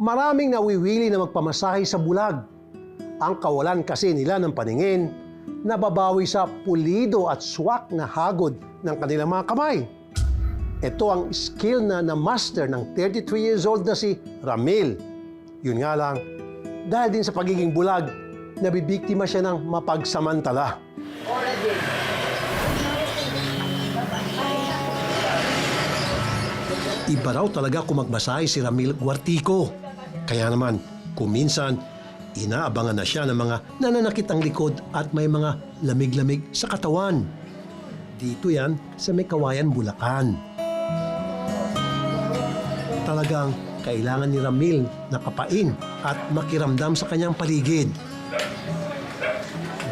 Maraming nawiwili na magpamasahe sa bulag. Ang kawalan kasi nila ng paningin, nababawi sa pulido at swak na hagod ng kanilang mga kamay. Ito ang skill na na-master ng 33 years old na si Ramil. Yun nga lang, dahil din sa pagiging bulag, nabibiktima siya ng mapagsamantala. Iba raw talaga kung magmasahe si Ramil Guartico. Kaya naman, kuminsan, inaabangan na siya ng mga nananakit ang likod at may mga lamig-lamig sa katawan. Dito yan sa may Kawayan, Bulacan. Talagang kailangan ni Ramil na kapain at makiramdam sa kanyang paligid.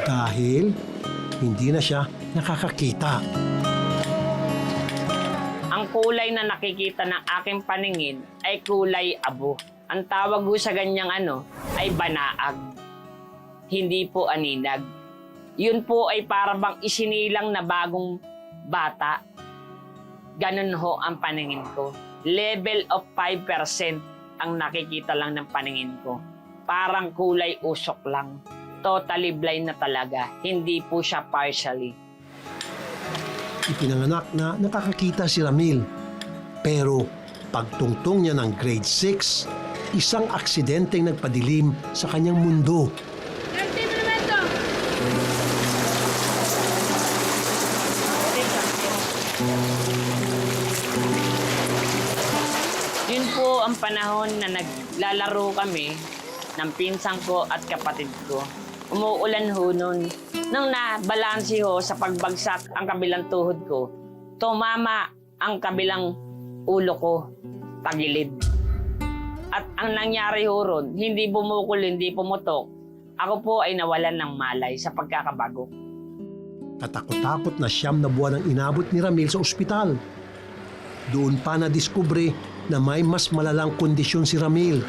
Dahil hindi na siya nakakakita. Ang kulay na nakikita ng aking paningin ay kulay abo. Ang tawag ko sa ganyang ay banaag. Hindi po aninag. Yun po ay para bang isinilang na bagong bata. Ganun ho ang paningin ko. Level of 5% ang nakikita lang ng paningin ko. Parang kulay usok lang. Totally blind na talaga. Hindi po siya partially. Ipinanganak na nakakakita si Ramil. Pero pagtungtong niya ng grade 6, isang aksidenteng nagpadilim sa kanyang mundo. Yun po ang panahon na naglalaro kami ng pinsang ko at kapatid ko. Umuulan ho nun. Nang nabalansi ho sa pagbagsak ang kabilang tuhod ko, tumama ang kabilang ulo ko, tagilid. At ang nangyari ho ron, hindi bumukol, hindi pumutok. Ako po ay nawalan ng malay sa pagkakabago. Katakot-takot na 9 na buwan ang inabot ni Ramil sa ospital. Doon pa nadiskubre na may mas malalang kondisyon si Ramil.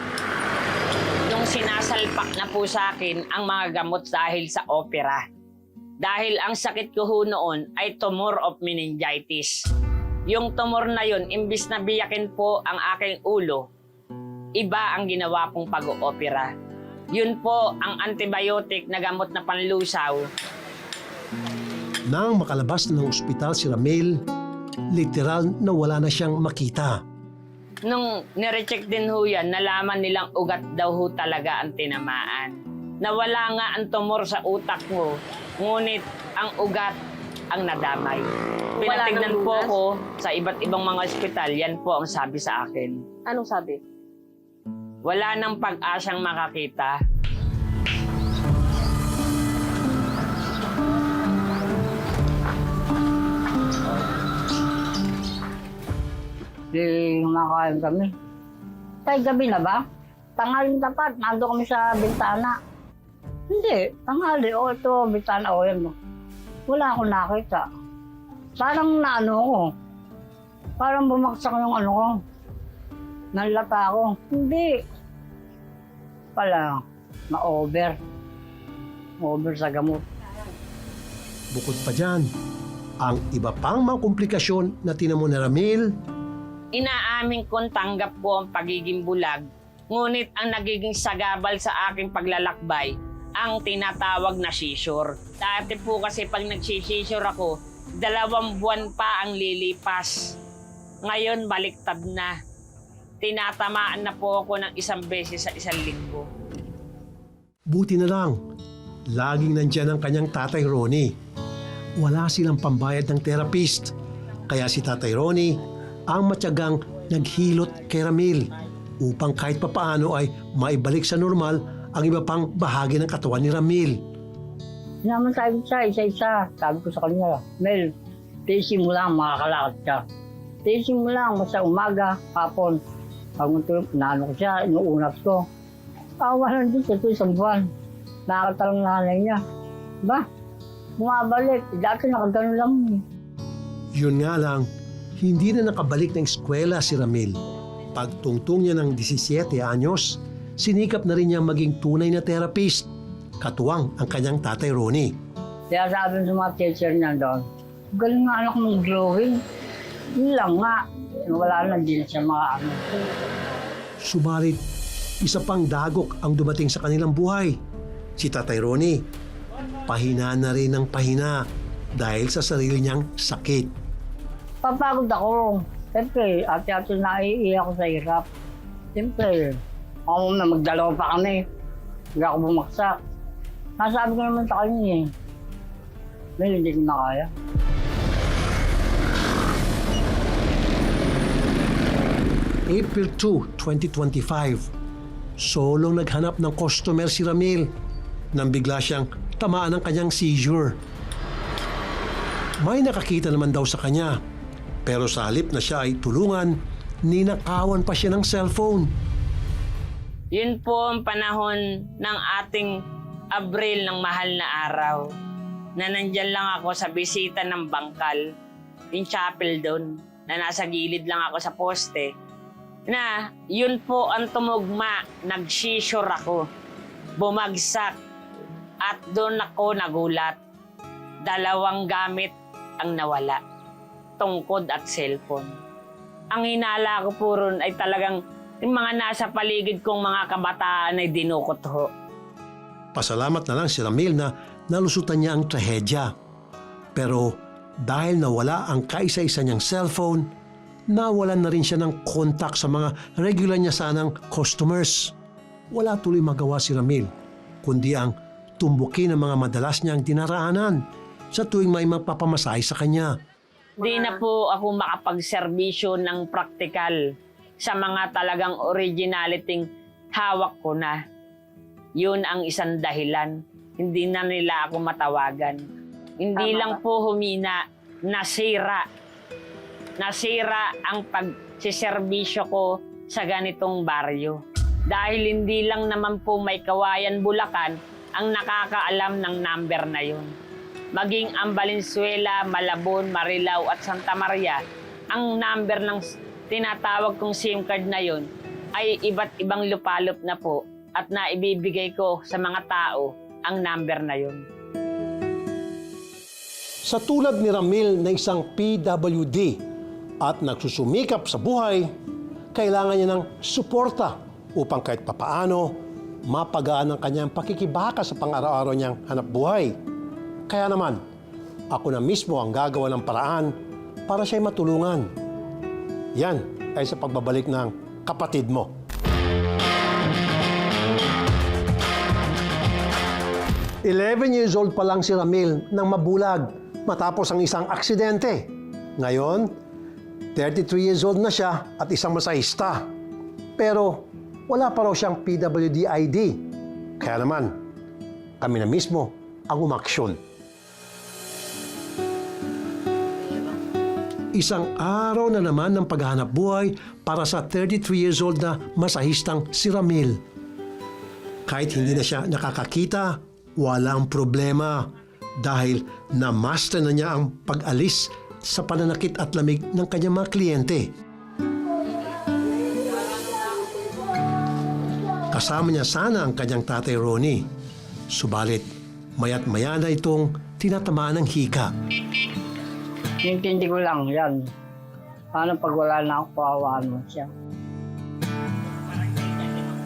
Nung sinasalpak na po sa akin ang mga gamot dahil sa opera. Dahil ang sakit ko ho noon ay tumor of meningitis. Yung tumor na yun, imbis na biyakin po ang aking ulo, iba ang ginawa pong pag-oopera. Yun po ang antibiotic na gamot na panlusaw. Nang makalabas ng ospital si Ramil, literal na wala na siyang makita. Nung nirecheck din ho yan, nalaman nilang ugat daw ho talaga ang tinamaan. Nawala nga ang tumor sa utak mo, ngunit ang ugat ang nadamay. Pinatignan po ko sa iba't ibang mga ospital, yan po ang sabi sa akin. Anong sabi? Wala nang pag-asang makakita. Kumakain kami. Tay, gabi na ba? Tanghaling tapat, nando kami sa bintana. Hindi, tanghali. O, ito, bintana. O, yan mo. Wala akong nakita. Parang naano ko. Parang bumaksak yung ko. Nanlata ako. Hindi. Pala, ma-over. Over sa gamot. Bukod pa dyan, ang iba pang mga komplikasyon na tinamo ni Ramil, Inaamin kong tanggap ko ang pagiging bulag, ngunit ang nagiging sagabal sa aking paglalakbay, ang tinatawag na seizure. Dati po kasi pag nag-seizure ako, 2 buwan pa ang lilipas. Ngayon, baliktad na. Tinatamaan na po ako ng 1 beses sa 1 linggo. buti na lang, laging nandyan ang kanyang tatay Ronnie. Wala silang pambayad ng therapist, kaya si tatay Ronnie ang matyagang naghilot kay Ramil upang kahit papaano ay maibalik sa normal ang iba pang bahagi ng katawan ni Ramil. Naman sabi siya, isa-isa. Sabi ko sa kanya, Mel, tiisin mo lang, makakalakad ka. Tiisin mo lang, sa umaga, hapon. Pag naano ko siya, inuunat ko. Awa lang din, ito 1 buwan. Nakakatalang nanay niya. Ba, bumabalik. Dati nakagano lang. Yun nga lang, hindi na nakabalik ng eskwela si Ramil. Pagtungtong niya ng 17 anyos, sinikap na rin niya maging tunay na therapist. Katuwang ang kanyang tatay Ronnie. Kaya sabi sa mga teacher niya doon, galing nga anak mong drawing. Yun lang nga. Wala na din siya mga ano. Subalit, isa pang dagok ang dumating sa kanilang buhay. Si Tatay Ronnie, pahina na rin ng pahina dahil sa sarili niyang sakit. Papagod ako. Siyempre, ate-ate naiiyak ako sa hirap. Siyempre, ako na magdalawa pa kami. Hindi ako bumaksak. Nasabi ko naman sa kanya eh. Well, hindi ko na kaya. April 2, 2025, solong naghanap ng customer si Ramil nang bigla siyang tamaan ng kanyang seizure. May nakakita naman daw sa kanya, pero sa halip na siya ay tulungan, ninakawan pa siya ng cellphone. Yun po ang panahon ng ating Abril ng mahal na araw na nandyan lang ako sa bisita ng bangkal, yung chapel doon, na nasa gilid lang ako sa poste, na yun po ang tumugma, nag-seizure ako, bumagsak, at doon ako nagulat. 2 gamit ang nawala, tungkod at cellphone. Ang hinala ko po ron ay talagang yung mga nasa paligid kong mga kabataan ay dinukot ho. Pasalamat na lang si Ramil na nalusutan niya ang trahedya. Pero dahil nawala ang kaisa-isa niyang cellphone, nawalan na rin siya ng contact sa mga regular niya sanang customers. Wala tuloy magawa si Ramil, kundi ang tumbukin ang mga madalas niyang dinaraanan sa tuwing may magpapamasahe sa kanya. Di na po ako makapagserbisyo ng praktikal sa mga talagang originaliting hawak ko na. Yun ang isang dahilan. Hindi na nila ako matawagan. Hindi Tama lang ba? po humina, nasira. Nasira ang pagsiserbisyo ko sa ganitong baryo. Dahil hindi lang naman po may Kawayan, Bulacan ang nakakaalam ng number na yun. Maging ang Valenzuela, Malabon, Marilao at Santa Maria, ang number ng tinatawag kong SIM card na yun ay iba't ibang lupalop na po at naibibigay ko sa mga tao ang number na yun. Sa tulad ni Ramil na isang PWD at nagsusumikap sa buhay, kailangan niya ng suporta upang kahit papaano mapagaan ang kanyang pakikibaka sa pang-araw-araw niyang hanap buhay. Kaya naman, ako na mismo ang gagawa ng paraan para siya'y matulungan. Yan ay sa pagbabalik ng kapatid mo. "11 years old pa lang si Ramil nang mabulag matapos ang isang aksidente. Ngayon, 33 years old na siya at isang masahista. Pero wala pa raw siyang PWD ID. Kaya naman, kami na mismo ang umaksyon. Isang araw na naman ng paghahanap buhay para sa 33 years old na masahistang si Ramil. Kahit hindi na siya nakakakita, walang problema dahil na-master na niya ang pag-alis sa pananakit at lamig ng kanyang mga kliyente. Kasama niya sana ang kanyang tatay Ronnie. Subalit, maya't maya na itong tinatamaan ng hika. Intindi ko lang yan. Paano pag wala na ako, pawawaan mo siya.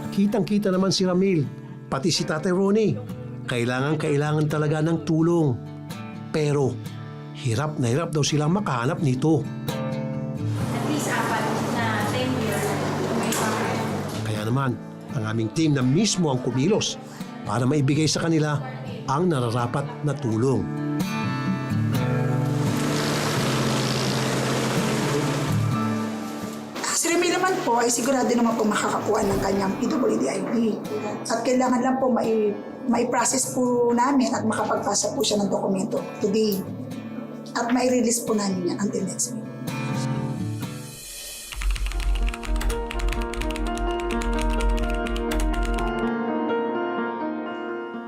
Kitang-kita naman si Ramil, pati si Tatay Ronnie. Kailangan talaga ng tulong. Pero hirap na hirap daw silang makahanap nito. At least 4 na 10 years may pamilya. Kaya naman, ang aming team na mismo ang kumilos para maibigay sa kanila ang nararapat na tulong. Si Remy naman po ay sigurado naman po makakakuha ng kanyang PWD ID. At kailangan lang po mai-process po namin at makapagpasa po siya ng dokumento today. At mai-release po namin yan until next week.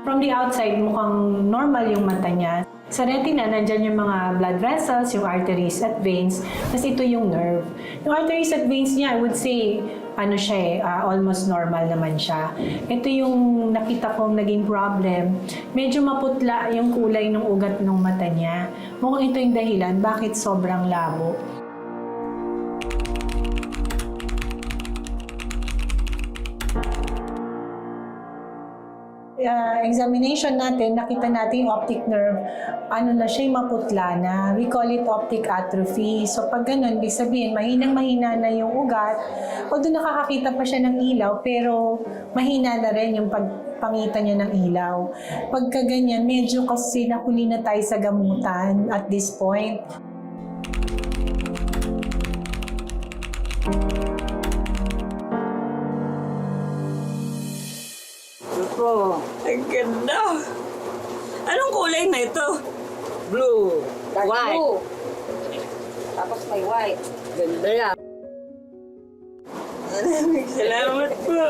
From the outside, mukhang normal yung mata niya. Sa retina, nandyan yung mga blood vessels, yung arteries at veins, tapos ito yung nerve. Yung arteries at veins niya, I would say, almost normal naman siya. Ito yung nakita kong naging problem. Medyo maputla yung kulay ng ugat ng mata niya. Mukhang ito yung dahilan bakit sobrang labo. examination natin, nakita natin yung optic nerve, ano na siya, maputla na. We call it optic atrophy. So pag ganun, ibig sabihin, mahinang-mahina na yung ugat. Although nakakakita pa siya ng ilaw, pero mahina na rin yung pagpangita niya ng ilaw. Pagka ganyan, medyo kasi nahuli na tayo sa gamutan at this point. Ito, ang ganda. Anong kulay na ito? Blue, white. Blue. Tapos may white. Ganda yan. Salamat po.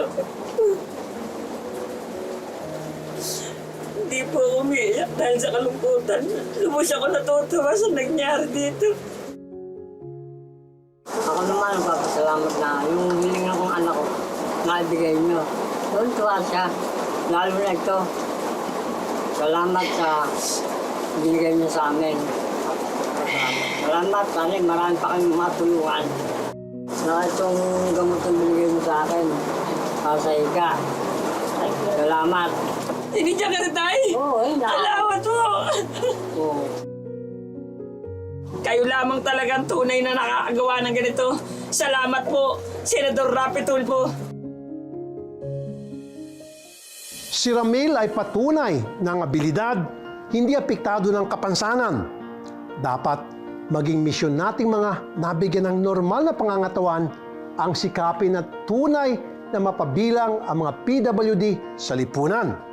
Hindi po ako umiiyak dahil sa kalungkutan. Lubos ako natutuwa sa nangyari dito. Ako naman, nagpapasalamat na yung hiling akong anak ko, naibigay niyo. Doon tuwa siya. Lalo na ito. Salamat sa binigay niyo sa amin. Salamat, sana marami pa kayong matulungan. Na itong gamot ang binigay mo sa akin, para sa ika. Salamat. Hindi siya ka na tayo. Oo, Salamat po. Oo. Kayo lamang talagang tunay na nakakagawa ng ganito. Salamat po, Senador Rapi Tulfo. Si Ramil ay patunay ng abilidad, hindi apektado ng kapansanan. Dapat maging misyon nating mga nabigyan ng normal na pangangatawan ang sikapin at tunay na mapabilang ang mga PWD sa lipunan.